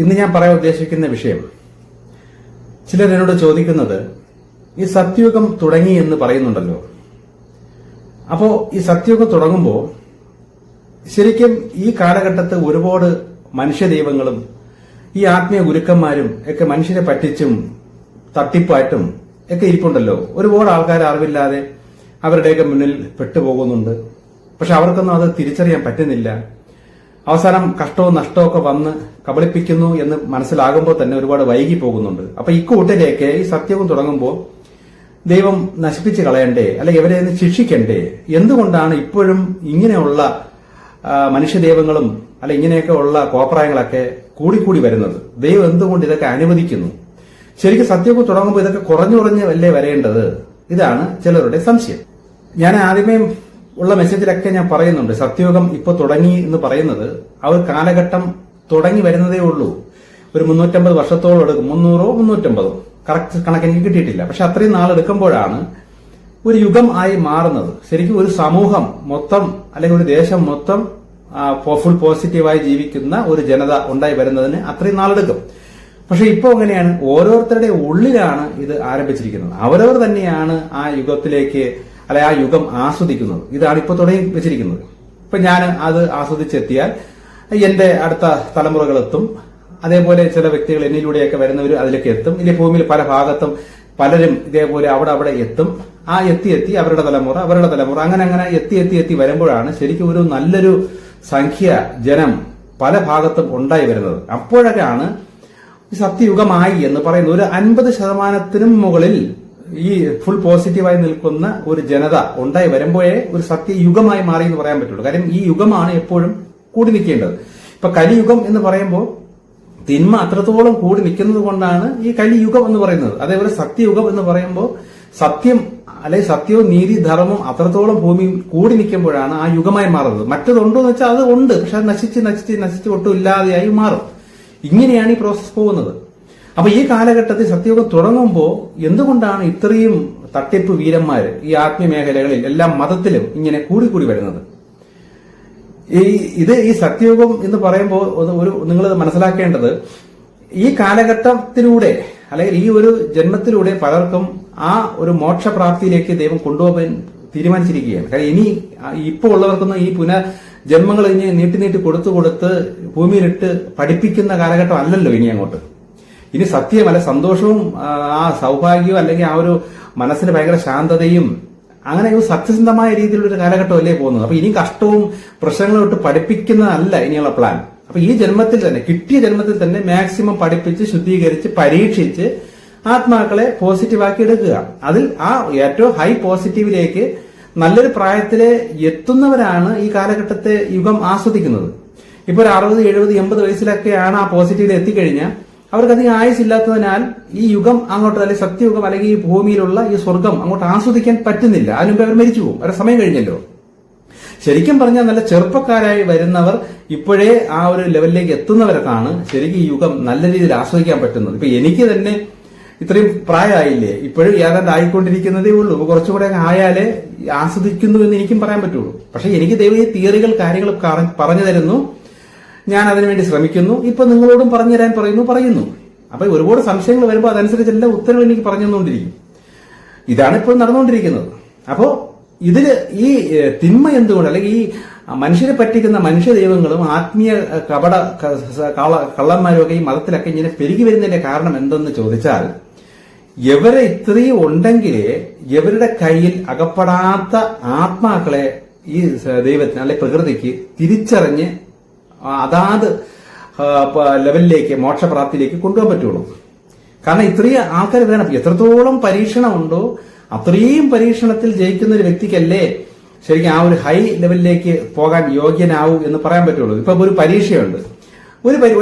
ഇന്ന് ഞാൻ പറയാൻ ഉദ്ദേശിക്കുന്ന വിഷയം, ചിലർ എന്നോട് ചോദിക്കുന്നത്, ഈ സത്യയുഗം തുടങ്ങി എന്ന് പറയുന്നുണ്ടല്ലോ, അപ്പോ ഈ സത്യയുഗം തുടങ്ങുമ്പോൾ ശരിക്കും ഈ കാലഘട്ടത്ത് ഒരുപാട് മനുഷ്യദൈവങ്ങളും ഈ ആത്മീയ ഗുരുക്കന്മാരും ഒക്കെ മനുഷ്യരെ പറ്റിച്ചും തട്ടിപ്പായിട്ടും ഒക്കെ ഇരിപ്പുണ്ടല്ലോ. ഒരുപാട് ആൾക്കാർ അറിവില്ലാതെ അവരുടെയൊക്കെ മുന്നിൽ പെട്ടുപോകുന്നുണ്ട്. പക്ഷെ അവർക്കൊന്നും അത് തിരിച്ചറിയാൻ പറ്റുന്നില്ല. അവസാനം കഷ്ടവും നഷ്ടവും ഒക്കെ വന്ന് കബളിപ്പിക്കുന്നു എന്ന് മനസ്സിലാകുമ്പോൾ തന്നെ ഒരുപാട് വൈകി പോകുന്നുണ്ട്. അപ്പൊ ഇക്കൂട്ടിലേക്ക് ഈ സത്യവും തുടങ്ങുമ്പോൾ ദൈവം നശിപ്പിച്ച് കളയണ്ടേ, അല്ലെങ്കിൽ ഇവരെ ശിക്ഷിക്കണ്ടേ? എന്തുകൊണ്ടാണ് ഇപ്പോഴും ഇങ്ങനെയുള്ള മനുഷ്യദൈവങ്ങളും അല്ല ഇങ്ങനെയൊക്കെ ഉള്ള കോപ്രായങ്ങളൊക്കെ കൂടിക്കൂടി വരുന്നത്? ദൈവം എന്തുകൊണ്ട് ഇതൊക്കെ അനുവദിക്കുന്നു? ശരിക്കും സത്യവും തുടങ്ങുമ്പോൾ ഇതൊക്കെ കുറഞ്ഞുറഞ്ഞ് അല്ലേ വരേണ്ടത്? ഇതാണ് ചിലരുടെ സംശയം. ഞാൻ ആദ്യമേ ഉള്ള മെസ്സേജിലൊക്കെ ഞാൻ പറയുന്നുണ്ട്, സത്യയുഗം ഇപ്പൊ തുടങ്ങി എന്ന് പറയുന്നത് ആ ഒരു കാലഘട്ടം തുടങ്ങി വരുന്നതേ ഉള്ളൂ. ഒരു 350 വർഷത്തോളം എടുക്കും. 300 350 കറക്റ്റ് കണക്കെനിക്ക് കിട്ടിയിട്ടില്ല. പക്ഷെ അത്രയും നാളെടുക്കുമ്പോഴാണ് ഒരു യുഗം ആയി മാറുന്നത്. ശരിക്കും ഒരു സമൂഹം മൊത്തം അല്ലെങ്കിൽ ഒരു ദേശം മൊത്തം ഫുൾ പോസിറ്റീവായി ജീവിക്കുന്ന ഒരു ജനത ഉണ്ടായി വരുന്നതിന് അത്രയും നാളെടുക്കും. പക്ഷെ ഇപ്പൊ എങ്ങനെയാണ്? ഓരോരുത്തരുടെ ഉള്ളിലാണ് ഇത് ആരംഭിച്ചിരിക്കുന്നത്. അവരവർ തന്നെയാണ് ആ യുഗത്തിലേക്ക് അല്ലെ ആ യുഗം ആസ്വദിക്കുന്നത്. ഇതാണ് ഇപ്പൊ തുടങ്ങി വെച്ചിരിക്കുന്നത്. ഇപ്പൊ ഞാൻ അത് ആസ്വദിച്ചെത്തിയാൽ എന്റെ അടുത്ത തലമുറകളെത്തും. അതേപോലെ ചില വ്യക്തികൾ എന്നിലൂടെയൊക്കെ വരുന്നവർ അതിലേക്ക് എത്തും. ഇനി ഭൂമിയിൽ പല ഭാഗത്തും പലരും ഇതേപോലെ അവിടെ എത്തും. ആ എത്തി അവരുടെ തലമുറ അങ്ങനെ എത്തി വരുമ്പോഴാണ് ശരിക്കും ഒരു നല്ലൊരു സംഖ്യ ജനം പല ഭാഗത്തും ഉണ്ടായി വരുന്നത്. അപ്പോഴൊക്കെയാണ് സത്യയുഗമായി എന്ന് പറയുന്നത്. ഒരു 50% മുകളിൽ ഈ ഫുൾ പോസിറ്റീവായി നിൽക്കുന്ന ഒരു ജനത ഉണ്ടായി വരുമ്പോഴേ ഒരു സത്യയുഗമായി മാറി എന്ന് പറയാൻ പറ്റുള്ളൂ. കാര്യം ഈ യുഗമാണ് എപ്പോഴും കൂടി നിൽക്കേണ്ടത്. ഇപ്പൊ കലിയുഗം എന്ന് പറയുമ്പോൾ തിന്മ അത്രത്തോളം കൂടി നിൽക്കുന്നത് കൊണ്ടാണ് ഈ കലിയുഗം എന്ന് പറയുന്നത്. അതേപോലെ സത്യയുഗം എന്ന് പറയുമ്പോൾ സത്യം അല്ലെങ്കിൽ സത്യവും നീതി ധർമ്മം അത്രത്തോളം ഭൂമിയിൽ കൂടി നിൽക്കുമ്പോഴാണ് ആ യുഗമായി മാറുന്നത്. മറ്റതുണ്ടോ എന്ന് വെച്ചാൽ അത് ഉണ്ട്, പക്ഷെ അത് നശിച്ച് ഒട്ടും ഇല്ലാതെയായി മാറും. ഇങ്ങനെയാണ് ഈ പ്രോസസ് പോകുന്നത്. അപ്പൊ ഈ കാലഘട്ടത്തിൽ സത്യയുഗം തുടങ്ങുമ്പോൾ എന്തുകൊണ്ടാണ് ഇത്രയും തട്ടിപ്പ് വീരന്മാര് ഈ ആത്മീയ മേഖലകളിൽ എല്ലാ മതത്തിലും ഇങ്ങനെ കൂടി വരുന്നത്? ഈ സത്യയുഗം എന്ന് പറയുമ്പോൾ നിങ്ങൾ മനസ്സിലാക്കേണ്ടത്, ഈ കാലഘട്ടത്തിലൂടെ അല്ലെങ്കിൽ ഈ ഒരു ജന്മത്തിലൂടെ പലർക്കും ആ ഒരു മോക്ഷപ്രാപ്തിയിലേക്ക് ദൈവം കൊണ്ടുപോകാൻ തീരുമാനിച്ചിരിക്കുകയാണ്. കാര്യം ഇനി ഇപ്പൊ ഉള്ളവർക്കൊന്നും ഈ ജന്മങ്ങൾ ഇനി നീട്ടി കൊടുത്ത് ഭൂമിയിലിട്ട് പഠിപ്പിക്കുന്ന കാലഘട്ടം അല്ലല്ലോ ഇനി അങ്ങോട്ട്. ഇനി സത്യമല്ല, സന്തോഷവും ആ സൗഭാഗ്യവും അല്ലെങ്കിൽ ആ ഒരു മനസ്സിന് ഭയങ്കര ശാന്തതയും അങ്ങനെ ഒരു സത്യസന്ധമായ രീതിയിലുള്ള ഒരു കാലഘട്ടമല്ലേ പോകുന്നത്. അപ്പൊ ഇനി കഷ്ടവും പ്രശ്നങ്ങളും ഇട്ട് പഠിപ്പിക്കുന്നതല്ല ഇനിയുള്ള പ്ലാൻ. അപ്പൊ ഈ ജന്മത്തിൽ തന്നെ കിട്ടിയ ജന്മത്തിൽ തന്നെ മാക്സിമം പഠിപ്പിച്ച് ശുദ്ധീകരിച്ച് പരീക്ഷിച്ച് ആത്മാക്കളെ പോസിറ്റീവാക്കി എടുക്കുക. അതിൽ ആ ഏറ്റവും ഹൈ പോസിറ്റീവിലേക്ക് നല്ലൊരു പ്രായത്തിലെ എത്തുന്നവരാണ് ഈ കാലഘട്ടത്തെ യുഗം ആസ്വദിക്കുന്നത്. ഇപ്പൊ ഒരു 60, 70, 80 വയസ്സിലൊക്കെയാണ് ആ പോസിറ്റീവിൽ എത്തിക്കഴിഞ്ഞാൽ അവർക്കധികം ആയുസില്ലാത്തതിനാൽ ഈ യുഗം അങ്ങോട്ട് അല്ലെങ്കിൽ സത്യയുഗം അല്ലെങ്കിൽ ഈ ഭൂമിയിലുള്ള ഈ സ്വർഗം അങ്ങോട്ട് ആസ്വദിക്കാൻ പറ്റുന്നില്ല. അതിനുമുമ്പ് അവർ മരിച്ചു പോകും. അവരുടെ സമയം കഴിഞ്ഞല്ലോ. ശരിക്കും പറഞ്ഞാൽ നല്ല ചെറുപ്പക്കാരായി വരുന്നവർ ഇപ്പോഴേ ആ ഒരു ലെവലിലേക്ക് എത്തുന്നവർക്കാണ് ശരിക്കും ഈ യുഗം നല്ല രീതിയിൽ ആസ്വദിക്കാൻ പറ്റുന്നത്. ഇപ്പൊ എനിക്ക് തന്നെ ഇത്രയും പ്രായമായില്ലേ, ഇപ്പോഴും ഏതാണ്ട് ആയിക്കൊണ്ടിരിക്കുന്നതേ ഉള്ളൂ. കുറച്ചുകൂടെ ആയാലേ ആസ്വദിക്കുന്നു എന്ന് എനിക്കും പറയാൻ പറ്റുള്ളൂ. പക്ഷെ എനിക്ക് ദൈവം ഈ തിയറികൾ കാര്യങ്ങൾ പറഞ്ഞു തരുന്നു, ഞാൻ അതിനുവേണ്ടി ശ്രമിക്കുന്നു. ഇപ്പൊ നിങ്ങളോടും പറഞ്ഞു തരാൻ പറയുന്നു. അപ്പൊ ഒരുപാട് സംശയങ്ങൾ വരുമ്പോൾ അതനുസരിച്ച് ഉത്തരവ് എനിക്ക് പറഞ്ഞു തന്നുകൊണ്ടിരിക്കും. ഇതാണ് ഇപ്പോൾ നടന്നുകൊണ്ടിരിക്കുന്നത്. അപ്പോ ഇതില് ഈ തിന്മ എന്തുകൊണ്ട് അല്ലെങ്കിൽ ഈ മനുഷ്യരെ പറ്റിക്കുന്ന മനുഷ്യ ദൈവങ്ങളും ആത്മീയ കപട കള്ളന്മാരും ഒക്കെ ഈ മതത്തിലൊക്കെ ഇങ്ങനെ പെരുകി വരുന്നതിന്റെ കാരണം എന്തെന്ന് ചോദിച്ചാൽ, ഇവരെ ഇത്രയും ഉണ്ടെങ്കിലേ ഇവരുടെ കയ്യിൽ അകപ്പെടാത്ത ആത്മാക്കളെ ഈ ദൈവത്തിന് അല്ലെ പ്രകൃതിക്ക് തിരിച്ചറിഞ്ഞ് അതാത് ലെവലിലേക്ക് മോക്ഷപ്രാപ്തിയിലേക്ക് കൊണ്ടുപോകാൻ പറ്റുള്ളൂ. കാരണം ഇത്രയും ആൾക്കാർ വേണം. എത്രത്തോളം പരീക്ഷണമുണ്ടോ അത്രയും പരീക്ഷണത്തിൽ ജയിക്കുന്ന ഒരു വ്യക്തിക്കല്ലേ ശരിക്കും ആ ഒരു ഹൈ ലെവലിലേക്ക് പോകാൻ യോഗ്യനാവൂ എന്ന് പറയാൻ പറ്റുള്ളൂ. ഇപ്പൊ ഒരു പരീക്ഷയുണ്ട്,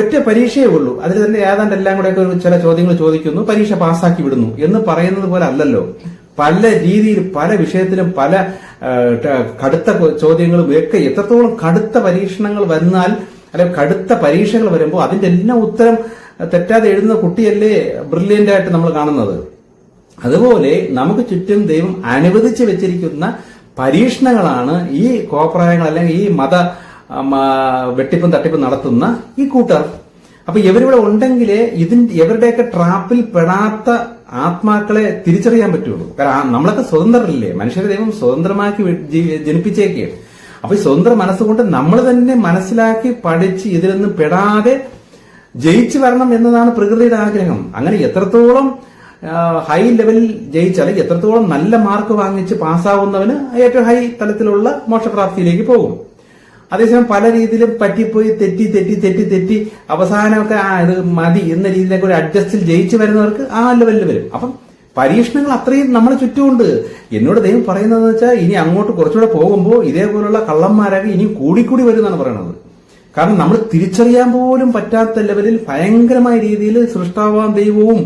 ഒറ്റ പരീക്ഷയേ ഉള്ളൂ. അതിൽ തന്നെ ഏതാണ്ട് എല്ലാം കൂടെ ചില ചോദ്യങ്ങൾ ചോദിക്കുന്നു, പരീക്ഷ പാസ്സാക്കി വിടുന്നു എന്ന് പറയുന്നത് പോലെ അല്ലല്ലോ. പല രീതിയിൽ പല വിഷയത്തിലും പല കടുത്ത ചോദ്യങ്ങളും ഒക്കെ എത്രത്തോളം കടുത്ത പരീക്ഷണങ്ങൾ വന്നാൽ അല്ലെങ്കിൽ കടുത്ത പരീക്ഷകൾ വരുമ്പോൾ അതിന്റെ എല്ലാം ഉത്തരം തെറ്റാതെ എഴുതുന്ന കുട്ടിയല്ലേ ബ്രില്യന്റ് ആയിട്ട് നമ്മൾ കാണുന്നത്. അതുപോലെ നമുക്ക് ചുറ്റും ദൈവം അനുവദിച്ചു വെച്ചിരിക്കുന്ന പരീക്ഷണങ്ങളാണ് ഈ കോപ്രായങ്ങൾ അല്ലെങ്കിൽ ഈ മത വെട്ടിപ്പും തട്ടിപ്പും നടത്തുന്ന ഈ കൂട്ടർ. അപ്പൊ ഇവരിവിടെ ഉണ്ടെങ്കിൽ ഇവരുടെയൊക്കെ ട്രാപ്പിൽ പെടാത്ത ആത്മാക്കളെ തിരിച്ചറിയാൻ പറ്റുള്ളൂ. കാരണം നമ്മളൊക്കെ സ്വതന്ത്രരല്ലേ, മനുഷ്യരെ ദൈവം സ്വതന്ത്രമാക്കി ജനിപ്പിച്ചേക്കുകയാണ്. അപ്പൊ ഈ സ്വതന്ത്ര മനസ്സുകൊണ്ട് നമ്മൾ തന്നെ മനസ്സിലാക്കി പഠിച്ച് ഇതിലൊന്നും പെടാതെ ജയിച്ചു വരണം എന്നതാണ് പ്രകൃതിയുടെ ആഗ്രഹം. അങ്ങനെ എത്രത്തോളം ഹൈ ലെവലിൽ ജയിച്ചാൽ, എത്രത്തോളം നല്ല മാർക്ക് വാങ്ങിച്ച് പാസ്സാവുന്നവന് ഏറ്റവും ഹൈ തലത്തിലുള്ള മോക്ഷപ്രാപ്തിയിലേക്ക് പോകും. അതേസമയം പല രീതിയിലും പറ്റിപ്പോയി തെറ്റി അവസാനമൊക്കെ ഇത് മതി എന്ന രീതിയിലൊക്കെ ഒരു അഡ്ജസ്റ്റിൽ ജയിച്ചു വരുന്നവർക്ക് ആ ലെവലിൽ വരും. അപ്പം പരീക്ഷണങ്ങൾ അത്രയും നമ്മളെ ചുറ്റുമുണ്ട്. എന്നോട് ദൈവം പറയുന്നത് വെച്ചാൽ ഇനി അങ്ങോട്ട് കുറച്ചുകൂടെ പോകുമ്പോൾ ഇതേപോലുള്ള കള്ളന്മാരൊക്കെ ഇനി കൂടിക്കൂടി വരുമെന്നാണ് പറയുന്നത്. കാരണം നമ്മൾ തിരിച്ചറിയാൻ പോലും പറ്റാത്ത ലെവലിൽ ഭയങ്കരമായ രീതിയിൽ സൃഷ്ടാവാൻ ദൈവവും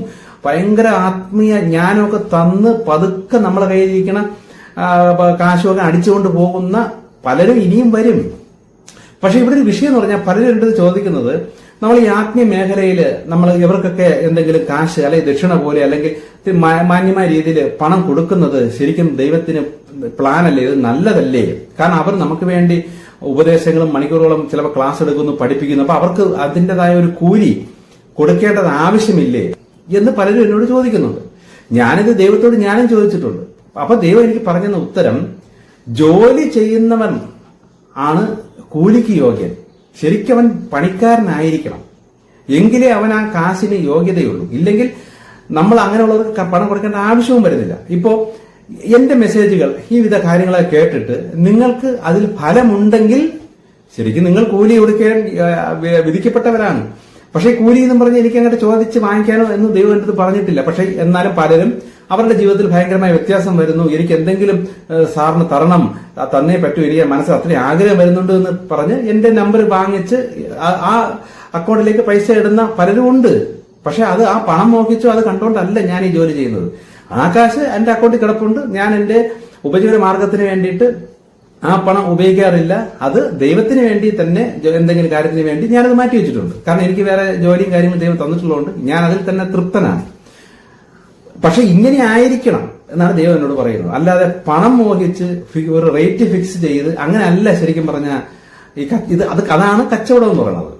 ഭയങ്കര ആത്മീയ ജ്ഞാനമൊക്കെ തന്ന് പതുക്കെ നമ്മളെ കയ്യിലിരിക്കണ കാശുമൊക്കെ അടിച്ചുകൊണ്ട് പോകുന്ന പലരും ഇനിയും വരും. പക്ഷെ ഇവിടെ ഒരു വിഷയം എന്ന് പറഞ്ഞാൽ പലരും എൻ്റെ ചോദിക്കുന്നത്, നമ്മൾ ഈ ആത്മീയ മേഖലയിൽ നമ്മൾ ഇവർക്കൊക്കെ എന്തെങ്കിലും കാശ് അല്ലെങ്കിൽ ദക്ഷിണ പോലെ അല്ലെങ്കിൽ മാന്യമായ രീതിയിൽ പണം കൊടുക്കുന്നത് ശരിക്കും ദൈവത്തിന് പ്ലാനല്ലേ, ഇത് നല്ലതല്ലേ? കാരണം അവർ നമുക്ക് വേണ്ടി ഉപദേശങ്ങളും മണിക്കൂറുകളും ചിലപ്പോൾ ക്ലാസ് എടുക്കുന്നു, പഠിപ്പിക്കുന്നു. അപ്പൊ അവർക്ക് അതിൻ്റെതായ ഒരു കൂലി കൊടുക്കേണ്ടത് ആവശ്യമില്ലേ എന്ന് പലരും എന്നോട് ചോദിക്കുന്നുണ്ട്. ഞാനിത് ദൈവത്തോട് ഞാനും ചോദിച്ചിട്ടുണ്ട്. അപ്പൊ ദൈവം എനിക്ക് പറഞ്ഞ ഉത്തരം, ജോലി ചെയ്യുന്നവൻ ആണ് കൂലിക്ക് യോഗ്യൻ. ശരിക്കും അവൻ പണിക്കാരനായിരിക്കണം, എങ്കിലേ അവൻ ആ കാശിന് യോഗ്യതയുള്ളൂ. ഇല്ലെങ്കിൽ നമ്മൾ അങ്ങനെയുള്ളവർക്ക് പണം കൊടുക്കേണ്ട ആവശ്യവും വരുന്നില്ല. ഇപ്പോ എന്റെ മെസ്സേജുകൾ ഈ വിധ കാര്യങ്ങളെ കേട്ടിട്ട് നിങ്ങൾക്ക് അതിൽ ഫലമുണ്ടെങ്കിൽ ശരിക്കും നിങ്ങൾ കൂലി കൊടുക്കാൻ വിധിക്കപ്പെട്ടവരാണ്. പക്ഷേ കൂലി എന്നും പറഞ്ഞ് എനിക്ക് അങ്ങോട്ട് ചോദിച്ച് വാങ്ങിക്കാനോ എന്ന് ദൈവം എൻ്റെ അടുത്ത് പറഞ്ഞിട്ടില്ല. പക്ഷേ എന്നാലും പലരും അവരുടെ ജീവിതത്തിൽ ഭയങ്കരമായ വ്യത്യാസം വരുന്നു. എനിക്ക് എന്തെങ്കിലും സാറിന് തരണം, തന്നേ പറ്റൂ, എനിക്ക് മനസ്സിൽ അത്രയും ആഗ്രഹം വരുന്നുണ്ട് എന്ന് പറഞ്ഞ് എന്റെ നമ്പർ വാങ്ങിച്ച് ആ അക്കൗണ്ടിലേക്ക് പൈസ ഇടുന്ന പലരും ഉണ്ട്. പക്ഷെ അത് ആ പണം മോഹിച്ചോ അത് കണ്ടുകൊണ്ടല്ല ഞാൻ ഈ ജോലി ചെയ്യുന്നത്. ആ കാശ് എന്റെ അക്കൗണ്ടിൽ കിടപ്പുണ്ട്. ഞാൻ എന്റെ ഉപജീവന മാർഗത്തിന് വേണ്ടിയിട്ട് ആ പണം ഉപയോഗിക്കാറില്ല. അത് ദൈവത്തിന് വേണ്ടി തന്നെ, എന്തെങ്കിലും കാര്യത്തിന് വേണ്ടി ഞാനത് മാറ്റി വെച്ചിട്ടുണ്ട്. കാരണം എനിക്ക് വേറെ ജോലിയും കാര്യങ്ങളും ദൈവം തന്നിട്ടുള്ളതുകൊണ്ട് ഞാൻ അതിൽ തന്നെ തൃപ്തനാണ്. പക്ഷെ ഇങ്ങനെ ആയിരിക്കണം എന്നാണ് ദൈവം എന്നോട് പറയുന്നത്. അല്ലാതെ പണം മോഹിച്ച് ഒരു റേറ്റ് ഫിക്സ് ചെയ്ത് അങ്ങനെ അല്ല. ശരിക്കും പറഞ്ഞാൽ അതാണ് കച്ചവടം എന്ന് പറയുന്നത്.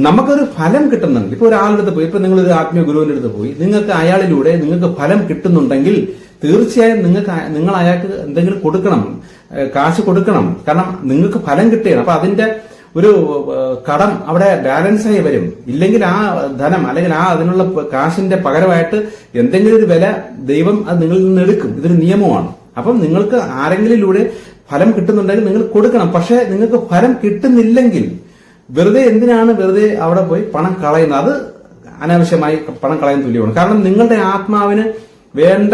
നമുക്കൊരു ഫലം കിട്ടുന്നുണ്ട്. ഇപ്പൊ ഒരാളുടെ അടുത്ത് പോയി, ഇപ്പൊ നിങ്ങളൊരു ആത്മീയ ഗുരുവിന്റെ അടുത്ത് പോയി, നിങ്ങൾക്ക് അയാളിലൂടെ നിങ്ങൾക്ക് ഫലം കിട്ടുന്നുണ്ടെങ്കിൽ തീർച്ചയായും നിങ്ങൾ അയാൾക്ക് എന്തെങ്കിലും കൊടുക്കണം, കാശ് കൊടുക്കണം. കാരണം നിങ്ങൾക്ക് ഫലം കിട്ടുകയാണ്. അപ്പൊ അതിന്റെ ഒരു കടം അവിടെ ബാലൻസ് ആയി വരും. ഇല്ലെങ്കിൽ ആ ധനം അല്ലെങ്കിൽ അതിനുള്ള കാശിന്റെ പകരമായിട്ട് എന്തെങ്കിലും ഒരു വില ദൈവം അത് നിങ്ങളിൽ നിന്ന് എടുക്കും. ഇതൊരു നിയമമാണ്. അപ്പം നിങ്ങൾക്ക് ആരെങ്കിലൂടെ ഫലം കിട്ടുന്നുണ്ടെങ്കിൽ നിങ്ങൾ കൊടുക്കണം. പക്ഷെ നിങ്ങൾക്ക് ഫലം കിട്ടുന്നില്ലെങ്കിൽ എന്തിനാണ് വെറുതെ അവിടെ പോയി പണം കളയുന്നത്? അത് അനാവശ്യമായി പണം കളയാൻ തുല്യമാണ്. കാരണം നിങ്ങളുടെ ആത്മാവിന് വേണ്ട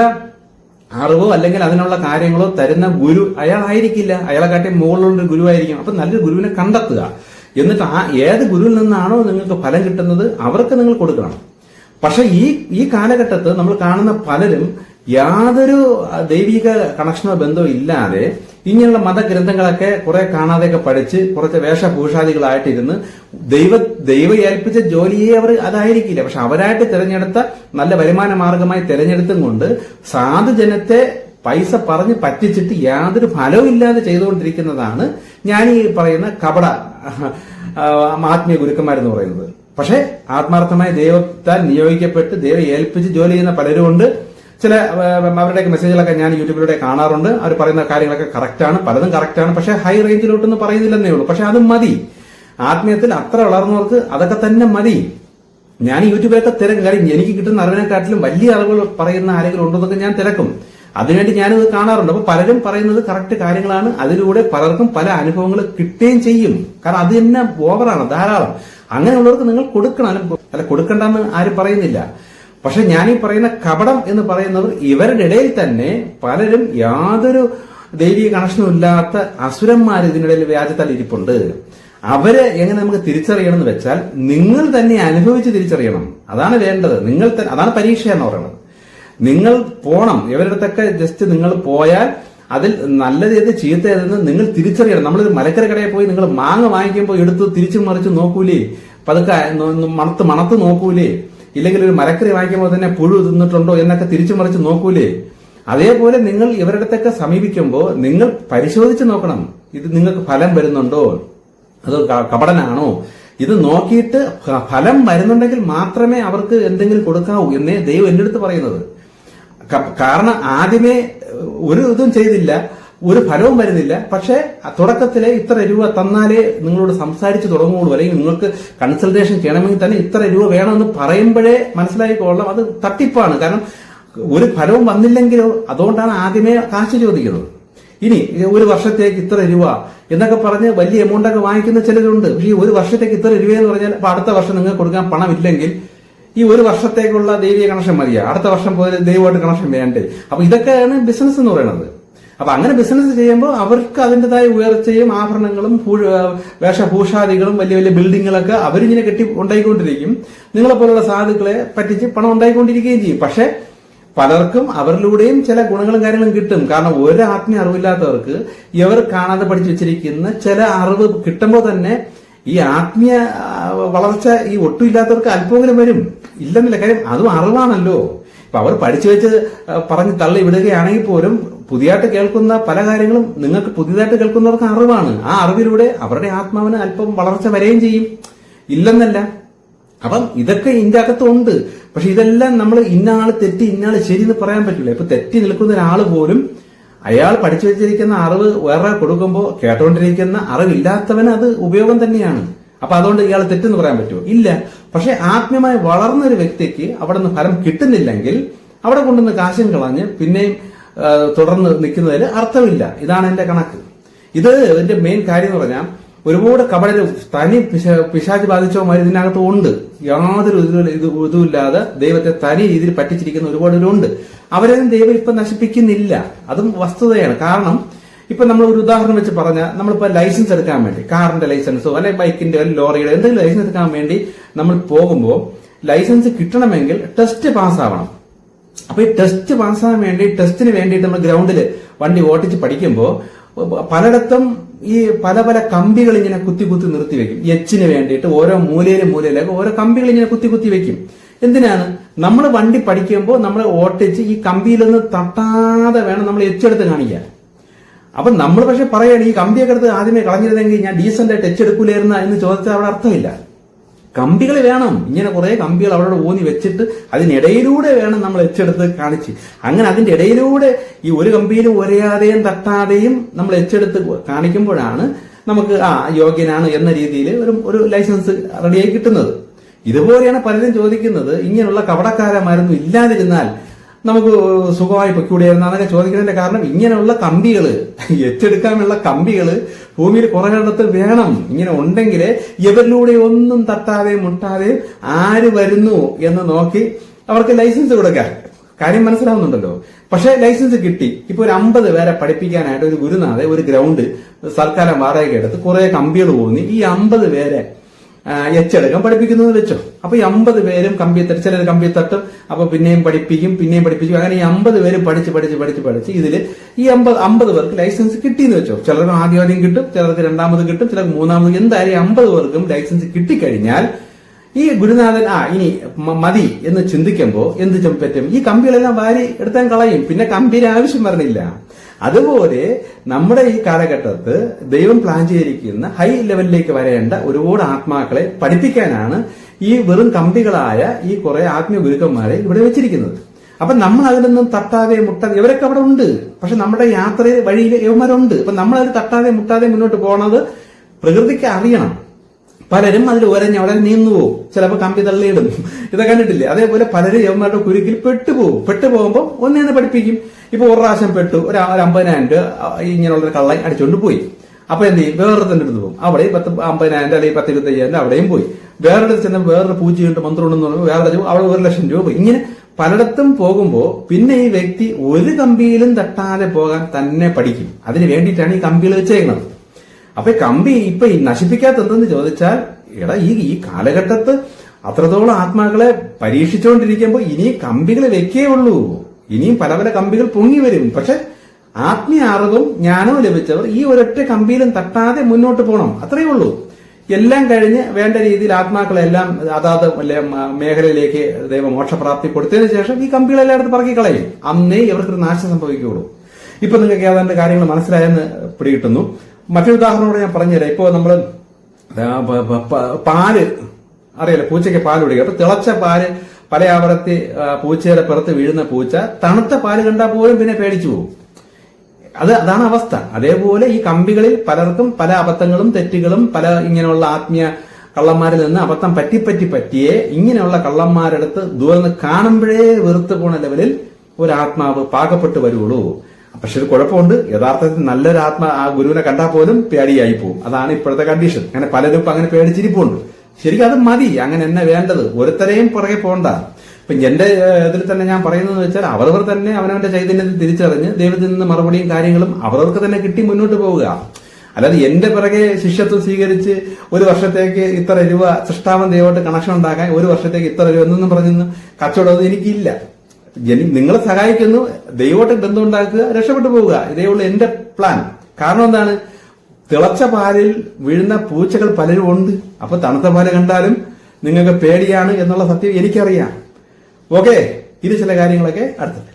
അറിവോ അല്ലെങ്കിൽ അതിനുള്ള കാര്യങ്ങളോ തരുന്ന ഗുരു അയാളായിരിക്കില്ല. അയാളെ കാട്ടി മുകളിലുള്ള ഒരു ഗുരുവായിരിക്കും. അപ്പൊ നല്ലൊരു ഗുരുവിനെ കണ്ടെത്തുക. എന്നിട്ട് ഏത് ഗുരുവിൽ നിന്നാണോ നിങ്ങൾക്ക് ഫലം കിട്ടുന്നത് അവർക്ക് നിങ്ങൾ കൊടുക്കണം. പക്ഷെ ഈ കാലഘട്ടത്ത് നമ്മൾ കാണുന്ന പലരും യാതൊരു ദൈവിക കണക്ഷനോ ബന്ധമോ ഇല്ലാതെ ഇങ്ങനെയുള്ള മതഗ്രന്ഥങ്ങളൊക്കെ കുറെ കാണാതെയൊക്കെ പഠിച്ച് കുറച്ച് വേഷഭൂഷാദികളായിട്ടിരുന്ന് ദൈവ ഏൽപ്പിച്ച ജോലിയെ അവർ അതായിരിക്കില്ല. പക്ഷെ അവരായിട്ട് തിരഞ്ഞെടുത്ത നല്ല വരുമാന മാർഗമായി തിരഞ്ഞെടുത്തും കൊണ്ട് സാധുജനത്തെ പൈസ പറഞ്ഞ് പറ്റിച്ചിട്ട് യാതൊരു ഫലവും ഇല്ലാതെ ചെയ്തുകൊണ്ടിരിക്കുന്നതാണ് ഞാൻ ഈ പറയുന്ന കപട ആത്മീയ ഗുരുക്കന്മാരെന്ന് പറയുന്നത്. പക്ഷെ ആത്മാർത്ഥമായ ദൈവത്താൽ നിയോഗിക്കപ്പെട്ട് ദൈവം ഏൽപ്പിച്ച് ജോലി ചെയ്യുന്ന പലരും ഉണ്ട്. ചില അവരുടെയൊക്കെ മെസ്സേജുകളൊക്കെ ഞാൻ യൂട്യൂബിലൂടെ കാണാറുണ്ട്. അവർ പറയുന്ന കാര്യങ്ങളൊക്കെ കറക്റ്റാണ്, പലതും കറക്റ്റാണ്. പക്ഷെ ഹൈ റേഞ്ചിലോട്ടൊന്നും പറയുന്നില്ലെന്നേ ഉള്ളൂ. പക്ഷെ അത് മതി. ആത്മീയത്തിൽ അത്ര വളർന്നവർക്ക് അതൊക്കെ തന്നെ മതി. ഞാൻ യൂട്യൂബിലൊക്കെ തിരക്കും. കാര്യം എനിക്ക് കിട്ടുന്ന അറിവിനെക്കാട്ടിലും വലിയ അറിവുകൾ പറയുന്ന ആരെങ്കിലും ഉണ്ടെന്നൊക്കെ ഞാൻ തിരക്കും. അതിനുവേണ്ടി ഞാനിത് കാണാറുണ്ട്. അപ്പൊ പലരും പറയുന്നത് കറക്റ്റ് കാര്യങ്ങളാണ്. അതിലൂടെ പലർക്കും പല അനുഭവങ്ങൾ കിട്ടുകയും ചെയ്യും. കാരണം അത് തന്നെ ഓവറാണ്, ധാരാളം. അങ്ങനെയുള്ളവർക്ക് നിങ്ങൾ കൊടുക്കണം. അല്ല, കൊടുക്കണ്ടെന്ന് ആരും പറയുന്നില്ല. പക്ഷെ ഞാനീ പറയുന്ന കപടം എന്ന് പറയുന്നത് ഇവരുടെ ഇടയിൽ തന്നെ പലരും യാതൊരു ദൈവിക കണക്ഷനും ഇല്ലാത്ത അസുരന്മാർ ഇതിനിടയിൽ വ്യാജത്താൽ ഇരിപ്പുണ്ട്. അവരെ എങ്ങനെ നമുക്ക് തിരിച്ചറിയണം എന്ന് വെച്ചാൽ നിങ്ങൾ തന്നെ അനുഭവിച്ച് തിരിച്ചറിയണം. അതാണ് വേണ്ടത്. അതാണ് പരീക്ഷ എന്ന് പറയുന്നത്. നിങ്ങൾ പോണം ഇവരുടെ അടുത്തൊക്കെ. ജസ്റ്റ് നിങ്ങൾ പോയാൽ അതിൽ നല്ലത് ഏത് ചീത്ത ഏതെന്ന് നിങ്ങൾ തിരിച്ചറിയണം. നമ്മളൊരു മലക്കറി കടയിൽ പോയി നിങ്ങൾ മാങ്ങ വാങ്ങിക്കുമ്പോൾ എടുത്ത് തിരിച്ചു മറിച്ച് നോക്കൂലേ, പതുക്കെ മണത്ത് നോക്കൂലേ, ഇല്ലെങ്കിൽ ഒരു മരക്കറി വാങ്ങിക്കുമ്പോൾ തന്നെ പുഴു തിന്നിട്ടുണ്ടോ എന്നൊക്കെ തിരിച്ചു മറിച്ച് നോക്കൂലേ. അതേപോലെ നിങ്ങൾ ഇവരുടെ അടുത്തൊക്കെ സമീപിക്കുമ്പോൾ നിങ്ങൾ പരിശോധിച്ച് നോക്കണം. ഇത് നിങ്ങൾക്ക് ഫലം വരുന്നുണ്ടോ, അത് കപടനാണോ ഇത് നോക്കിയിട്ട് ഫലം വരുന്നുണ്ടെങ്കിൽ മാത്രമേ അവർക്ക് എന്തെങ്കിലും കൊടുക്കാവൂ എന്നേ ദൈവം എന്റെ അടുത്ത് പറയുന്നത്. കാരണം ആദ്യമേ ഒരു ഇതും ചെയ്തില്ല, ഒരു ഫലവും വരുന്നില്ല. പക്ഷെ തുടക്കത്തിലെ ഇത്ര രൂപ തന്നാലേ നിങ്ങളോട് സംസാരിച്ചു തുടങ്ങുള്ളൂ, അല്ലെങ്കിൽ നിങ്ങൾക്ക് കൺസൾട്ടേഷൻ ചെയ്യണമെങ്കിൽ തന്നെ ഇത്ര രൂപ വേണമെന്ന് പറയുമ്പോഴേ മനസ്സിലായിക്കൊള്ളാം അത് തട്ടിപ്പാണ്. കാരണം ഒരു ഫലവും വന്നില്ലെങ്കിലോ, അതുകൊണ്ടാണ് ആദ്യമേ കാശ് ചോദിക്കുന്നത്. ഇനി ഒരു വർഷത്തേക്ക് ഇത്ര രൂപ എന്നൊക്കെ പറഞ്ഞ് വലിയ എമൗണ്ട് ഒക്കെ വാങ്ങിക്കുന്ന ചിലരുണ്ട്. പക്ഷേ ഈ ഒരു വർഷത്തേക്ക് ഇത്ര രൂപ എന്ന് പറഞ്ഞാൽ അപ്പൊ അടുത്ത വർഷം നിങ്ങൾക്ക് കൊടുക്കാൻ പണമില്ലെങ്കിൽ ഈ ഒരു വർഷത്തേക്കുള്ള ദൈവീയ കണക്ഷൻ മതിയാ, അടുത്ത വർഷം പോലെ ദൈവമായിട്ട് കണക്ഷൻ വേണ്ടേ? അപ്പൊ ഇതൊക്കെയാണ് ബിസിനസ് എന്ന് പറയുന്നത്. അപ്പൊ അങ്ങനെ ബിസിനസ് ചെയ്യുമ്പോൾ അവർക്ക് അതിൻ്റെതായ ഉയർച്ചയും ആഭരണങ്ങളും വേഷഭൂഷാദികളും വലിയ വലിയ ബിൽഡിങ്ങുകളൊക്കെ അവരിങ്ങനെ കെട്ടി ഉണ്ടായിക്കൊണ്ടിരിക്കും. നിങ്ങളെ പോലുള്ള സാധുക്കളെ പറ്റിച്ച് പണം ഉണ്ടായിക്കൊണ്ടിരിക്കുകയും ചെയ്യും. പക്ഷെ പലർക്കും അവരിലൂടെയും ചില ഗുണങ്ങളും കാര്യങ്ങളും കിട്ടും. കാരണം ഒരു ആത്മീയ അറിവില്ലാത്തവർക്ക് ഇവർ കാണാതെ പഠിച്ചു വെച്ചിരിക്കുന്ന ചില അറിവ് കിട്ടുമ്പോൾ തന്നെ ഈ ആത്മീയ വളർച്ച ഈ ഒട്ടുമില്ലാത്തവർക്ക് അല്പമെങ്കിലും വരും. ഇല്ലെന്നില്ല, കാര്യം അതും അറിവാണല്ലോ. ഇപ്പൊ അവർ പഠിച്ചു വെച്ച് പറഞ്ഞ് തള്ളി വിടുകയാണെങ്കിൽ പോലും പുതിയതായിട്ട് കേൾക്കുന്ന പല കാര്യങ്ങളും നിങ്ങൾക്ക് പുതിയതായിട്ട് കേൾക്കുന്നവർക്ക് അറിവാണ്. ആ അറിവിലൂടെ അവരുടെ ആത്മാവിന് അല്പം വളർച്ച വരെയും ചെയ്യും, ഇല്ലെന്നല്ല. അപ്പം ഇതൊക്കെ ഇതിന്റെ അകത്തുണ്ട്. പക്ഷെ ഇതെല്ലാം നമ്മൾ ഇന്നാള് തെറ്റി ഇന്നാള് ശരി എന്ന് പറയാൻ പറ്റില്ല. ഇപ്പൊ തെറ്റി നിൽക്കുന്ന ഒരാൾ പോലും അയാൾ പഠിച്ചു വെച്ചിരിക്കുന്ന അറിവ് വേറെ കൊടുക്കുമ്പോൾ കേട്ടോണ്ടിരിക്കുന്ന അറിവില്ലാത്തവന് അത് ഉപയോഗം തന്നെയാണ്. അപ്പൊ അതുകൊണ്ട് ഇയാൾ തെറ്റെന്ന് പറയാൻ പറ്റുമോ? ഇല്ല. പക്ഷെ ആത്മീയമായി വളർന്നൊരു വ്യക്തിക്ക് അവിടെ നിന്ന് ഫലം കിട്ടുന്നില്ലെങ്കിൽ അവിടെ കൊണ്ടുവന്ന് കാശും കളഞ്ഞ് പിന്നെയും തുടർന്ന് നിൽക്കുന്നതിൽ അർത്ഥമില്ല. ഇതാണ് എന്റെ കണക്ക്. ഇത് എന്റെ മെയിൻ കാര്യം എന്ന് പറഞ്ഞാൽ ഒരുപാട് കപടര് തനി പിശാച് ബാധിച്ചവന്മാർ ഇതിനകത്ത് ഉണ്ട്. യാതൊരു ഇതുമില്ലാതെ ദൈവത്തെ തനി രീതിയിൽ പറ്റിച്ചിരിക്കുന്ന ഒരുപാട് പേരുണ്ട്. അവരെയും ദൈവം ഇപ്പൊ നശിപ്പിക്കുന്നില്ല, അതും വസ്തുതയാണ്. കാരണം ഇപ്പൊ നമ്മൾ ഒരു ഉദാഹരണം വെച്ച് പറഞ്ഞാൽ, നമ്മളിപ്പോ ലൈസൻസ് എടുക്കാൻ വേണ്ടി കാറിന്റെ ലൈസൻസോ അല്ലെങ്കിൽ ബൈക്കിന്റെ അല്ലെങ്കിൽ ലോറിയുടെ എന്തെങ്കിലും ലൈസൻസ് എടുക്കാൻ വേണ്ടി നമ്മൾ പോകുമ്പോൾ ലൈസൻസ് കിട്ടണമെങ്കിൽ ടെസ്റ്റ് പാസ്സാവണം. അപ്പൊ ഈ ടെസ്റ്റ് പാസ്സാകാൻ വേണ്ടി ടെസ്റ്റിന് വേണ്ടിയിട്ട് നമ്മൾ ഗ്രൗണ്ടിൽ വണ്ടി ഓട്ടിച്ച് പഠിക്കുമ്പോൾ പലയിടത്തും ഈ പല പല കമ്പികൾ ഇങ്ങനെ കുത്തി കുത്തി നിർത്തി വെക്കും. എച്ചിന് വേണ്ടിയിട്ട് ഓരോ മൂലയിലേക്ക് ഓരോ കമ്പികൾ ഇങ്ങനെ കുത്തി കുത്തി വെക്കും. എന്തിനാണ്? നമ്മൾ വണ്ടി പഠിക്കുമ്പോൾ നമ്മൾ ഓട്ടിച്ച് ഈ കമ്പിയിലൊന്ന് തട്ടാതെ വേണം നമ്മൾ എച്ചെടുത്ത് കാണിക്കാൻ. അപ്പൊ നമ്മൾ പക്ഷെ പറയാണ് ഈ കമ്പിയൊക്കെ എടുത്ത് ആദ്യമേ കളഞ്ഞിരുന്നെങ്കിൽ ഞാൻ ഡീസന്റ് ആയിട്ട് എച്ചെടുക്കൂലായിരുന്ന എന്ന് ചോദിച്ചാൽ അവിടെ അർത്ഥമില്ല. കമ്പികൾ വേണം, ഇങ്ങനെ കുറെ കമ്പികൾ അവിടെ ഊന്നി വെച്ചിട്ട് അതിനിടയിലൂടെ വേണം നമ്മൾ എച്ചെടുത്ത് കാണിച്ച്. അങ്ങനെ അതിന്റെ ഇടയിലൂടെ ഈ ഒരു കമ്പിയിലും ഒരയാതെയും തട്ടാതെയും നമ്മൾ എച്ചെടുത്ത് കാണിക്കുമ്പോഴാണ് നമുക്ക് യോഗ്യനാണ് എന്ന രീതിയിൽ ഒരു ലൈസൻസ് റെഡിയായി കിട്ടുന്നത്. ഇതുപോലെയാണ് പലരും ചോദിക്കുന്നത്, ഇങ്ങനെയുള്ള കപടക്കാരന്മാരൊന്നും ഇല്ലാതിരുന്നാൽ നമുക്ക് സുഖമായി പൊയ്ക്കൂടിയായിരുന്നു എന്നൊക്കെ ചോദിക്കുന്നതിന്റെ കാരണം ഇങ്ങനെയുള്ള കമ്പികള്, എച്ചെടുക്കാനുള്ള കമ്പികള് ഭൂമിയിൽ കുറേയിടത്ത് വേണം. ഇങ്ങനെ ഉണ്ടെങ്കിൽ ഇവരിലൂടെ ഒന്നും തട്ടാതെയും മുട്ടാതെയും ആര് വരുന്നു എന്ന് നോക്കി അവർക്ക് ലൈസൻസ് കൊടുക്കാം. കാര്യം മനസ്സിലാവുന്നുണ്ടല്ലോ. പക്ഷെ ലൈസൻസ് കിട്ടി. ഇപ്പൊ ഒരു 50 പേരെ പഠിപ്പിക്കാനായിട്ട് ഒരു ഗുരുനാഥ ഒരു ഗ്രൗണ്ട് സർക്കാർ വാടക എടുത്ത് കുറെ കമ്പികൾ പോന്നി ഈ 50 പേരെ എച്ചെടുക്കാൻ പഠിപ്പിക്കുന്നത് വെച്ചോ. അപ്പൊ ഈ 50 പേരും ചിലർ കമ്പി തട്ടും, അപ്പൊ പിന്നെയും പഠിപ്പിക്കും. അങ്ങനെ ഈ 50 പേരും പഠിച്ച് ഇതില് ഈ 50 പേർക്ക് ലൈസൻസ് കിട്ടിയെന്ന് വെച്ചോ. ചിലർക്ക് ആദ്യം കിട്ടും, ചിലർക്ക് രണ്ടാമത് കിട്ടും, ചിലർക്ക് മൂന്നാമത്. എന്തായാലും 50 പേർക്കും ലൈസൻസ് കിട്ടിക്കഴിഞ്ഞാൽ ഈ ഗുരുനാഥൻ ഇനി മതി എന്ന് ചിന്തിക്കുമ്പോ എന്ത് പറ്റും? ഈ കമ്പികളെല്ലാം വാരി എടുത്താൻ കളയും. പിന്നെ കമ്പിയുടെ ആവശ്യം വരണില്ല. അതുപോലെ നമ്മുടെ ഈ കാലഘട്ടത്ത് ദൈവം പ്ലാൻ ചെയ്തിരിക്കുന്ന ഹൈ ലെവലിലേക്ക് വരേണ്ട ഒരുപാട് ആത്മാക്കളെ പഠിപ്പിക്കാനാണ് ഈ വെറും കമ്പികളായ ഈ കുറെ ആത്മീയ ഗുരുക്കന്മാരെ ഇവിടെ വെച്ചിരിക്കുന്നത്. അപ്പൊ നമ്മൾ അതിലൊന്നും തട്ടാതെ മുട്ടാതെ ഇവരൊക്കെ അവിടെ ഉണ്ട്. പക്ഷെ നമ്മുടെ യാത്രയിൽ വഴിയിൽ ഇവന്മാരുണ്ട്. അപ്പൊ നമ്മളത് തട്ടാതെ മുട്ടാതെ മുന്നോട്ട് പോണത് പ്രകൃതിക്ക് അറിയണം. പലരും അതിൽ ഒരഞ്ഞവിടെ നീന്നു പോകും, ചിലപ്പോൾ കമ്പി തള്ളിയിടും. ഇതൊക്കെ കണ്ടിട്ടില്ലേ? അതേപോലെ പലരും യവന്മാരുടെ കുരുക്കിൽ പെട്ടുപോകുമ്പോൾ ഒന്നേന്ന് പഠിപ്പിക്കും. ഇപ്പൊ ഒരു പ്രാവശ്യം പെട്ടു, ഒരു 50,000 രൂപ ഇങ്ങനെയുള്ളൊരു കള്ളൻ അടിച്ചുകൊണ്ട് പോയി. അപ്പൊ എന്ത് ചെയ്യും? വേറൊരു തന്നെ എടുത്ത് പോകും. അവിടെ 50,000 അല്ലെങ്കിൽ 25,000 അവിടെയും പോയി. വേറൊരു ചെന്ന് വേറൊരു പൂജയുണ്ട് മന്ത്രമുണ്ടെന്ന് പറയുമ്പോൾ വേറെ അവിടെ 1,00,000 രൂപ പോയി. ഇങ്ങനെ പലയിടത്തും പോകുമ്പോ പിന്നെ ഈ വ്യക്തി ഒരു കമ്പിയിലും തട്ടാതെ പോകാൻ തന്നെ പഠിക്കും. അതിന് വേണ്ടിയിട്ടാണ് ഈ കമ്പികൾ വെച്ചേക്കുന്നത്. അപ്പൊ കമ്പി ഇപ്പൊ നശിപ്പിക്കാത്ത എന്തെന്ന് ചോദിച്ചാൽ, ഈ കാലഘട്ടത്ത് അത്രത്തോളം ആത്മാക്കളെ പരീക്ഷിച്ചുകൊണ്ടിരിക്കുമ്പോൾ ഇനി കമ്പികൾ വെക്കേ ഉള്ളൂ. ഇനിയും പല പല കമ്പികൾ പൊങ്ങി വരും. പക്ഷെ ആത്മീയ അറിവും ജ്ഞാനവും ലഭിച്ചവർ ഈ ഒരൊറ്റ കമ്പിയിലും തട്ടാതെ മുന്നോട്ട് പോകണം. അത്രയേ ഉള്ളൂ. എല്ലാം കഴിഞ്ഞ് വേണ്ട രീതിയിൽ ആത്മാക്കളെല്ലാം അതാത് മേഖലയിലേക്ക് ദൈവമോക്ഷപ്രാപ്തി കൊടുത്തതിന് ശേഷം ഈ കമ്പികളെല്ലായിടത്തും പറക്കി കളയും. അന്നേ ഇവർക്കൊരു നാശം സംഭവിക്കുകയുള്ളൂ. ഇപ്പൊ നിങ്ങൾക്ക് ഏതാണ്ട് കാര്യങ്ങൾ മനസ്സിലായെന്ന് പിടികിട്ടുന്നു. മറ്റൊരു ഉദാഹരണത്തോടെ ഞാൻ പറഞ്ഞുതരാം. ഇപ്പോൾ നമ്മൾ പാല് അറിയാലോ, പൂച്ചയ്ക്ക് പാല് കുടിക്കുക. അപ്പൊ തിളച്ച പാല് പല ആവർത്തി പൂച്ചയുടെ പുറത്ത് വീഴുന്ന പൂച്ച തണുത്ത പാല് കണ്ടാൽ പോലും പിന്നെ പേടിച്ചു പോകും. അതാണ് അവസ്ഥ. അതേപോലെ ഈ കമ്പികളിൽ പലർക്കും പല അബദ്ധങ്ങളും തെറ്റുകളും പല ഇങ്ങനെയുള്ള ആത്മീയ കള്ളന്മാരിൽ നിന്ന് അബദ്ധം പറ്റിയേ ഇങ്ങനെയുള്ള കള്ളന്മാരെടുത്ത് ദൂരം കാണുമ്പോഴേ വെറുത്ത് പോണ ലെവലിൽ ഒരു ആത്മാവ് പാകപ്പെട്ട് വരുള്ളൂ. പക്ഷെ ഒരു കുഴപ്പമുണ്ട്, യഥാർത്ഥത്തിൽ നല്ലൊരു ആ ഗുരുവിനെ കണ്ടാൽ പോലും പേടിയായി പോകും. അതാണ് ഇപ്പോഴത്തെ കണ്ടീഷൻ. അങ്ങനെ പലരും ഇപ്പൊ അങ്ങനെ പേടിച്ചിരിപ്പുണ്ട്. ശരിക്കും അത് മതി, അങ്ങനെ എന്നെ വേണ്ടത്. ഒരുത്തരെയും പുറകെ പോകണ്ട. ഇപ്പൊ എന്റെ ഇതിൽ തന്നെ ഞാൻ പറയുന്നത് വെച്ചാൽ അവരവർ തന്നെ അവനവന്റെ ചൈതന്യത്തിൽ തിരിച്ചറിഞ്ഞ് ദൈവത്തിൽ നിന്ന് മറുപടിയും കാര്യങ്ങളും അവരവർക്ക് തന്നെ കിട്ടി മുന്നോട്ട് പോവുക. അല്ലാതെ എന്റെ പിറകെ ശിഷ്യത്വം സ്വീകരിച്ച് ഒരു വർഷത്തേക്ക് ഇത്ര രൂപ സൃഷ്ടാവൻ ദൈവമായിട്ട് കണക്ഷൻ ഉണ്ടാക്കാൻ, ഒരു വർഷത്തേക്ക് ഇത്ര രൂപ എന്നൊന്നും പറഞ്ഞൊന്നും കച്ചവടമൊന്നും എനിക്കില്ല. നിങ്ങളെ സഹായിക്കുന്നു, ദൈവമായിട്ട് ബന്ധം ഉണ്ടാക്കുക, രക്ഷപ്പെട്ടു പോവുക. ഇതേ ഉള്ളൂ എന്റെ പ്ലാൻ. കാരണം എന്താണ്, തിളച്ച പാലിൽ വീഴുന്ന പൂച്ചകൾ പലരും ഉണ്ട്. അപ്പൊ തണുത്ത പാല് കണ്ടാലും നിങ്ങൾക്ക് പേടിയാണ് എന്നുള്ള സത്യം എനിക്കറിയാം. ഓക്കെ, ഇത് ചില കാര്യങ്ങളൊക്കെ അടുത്തത്.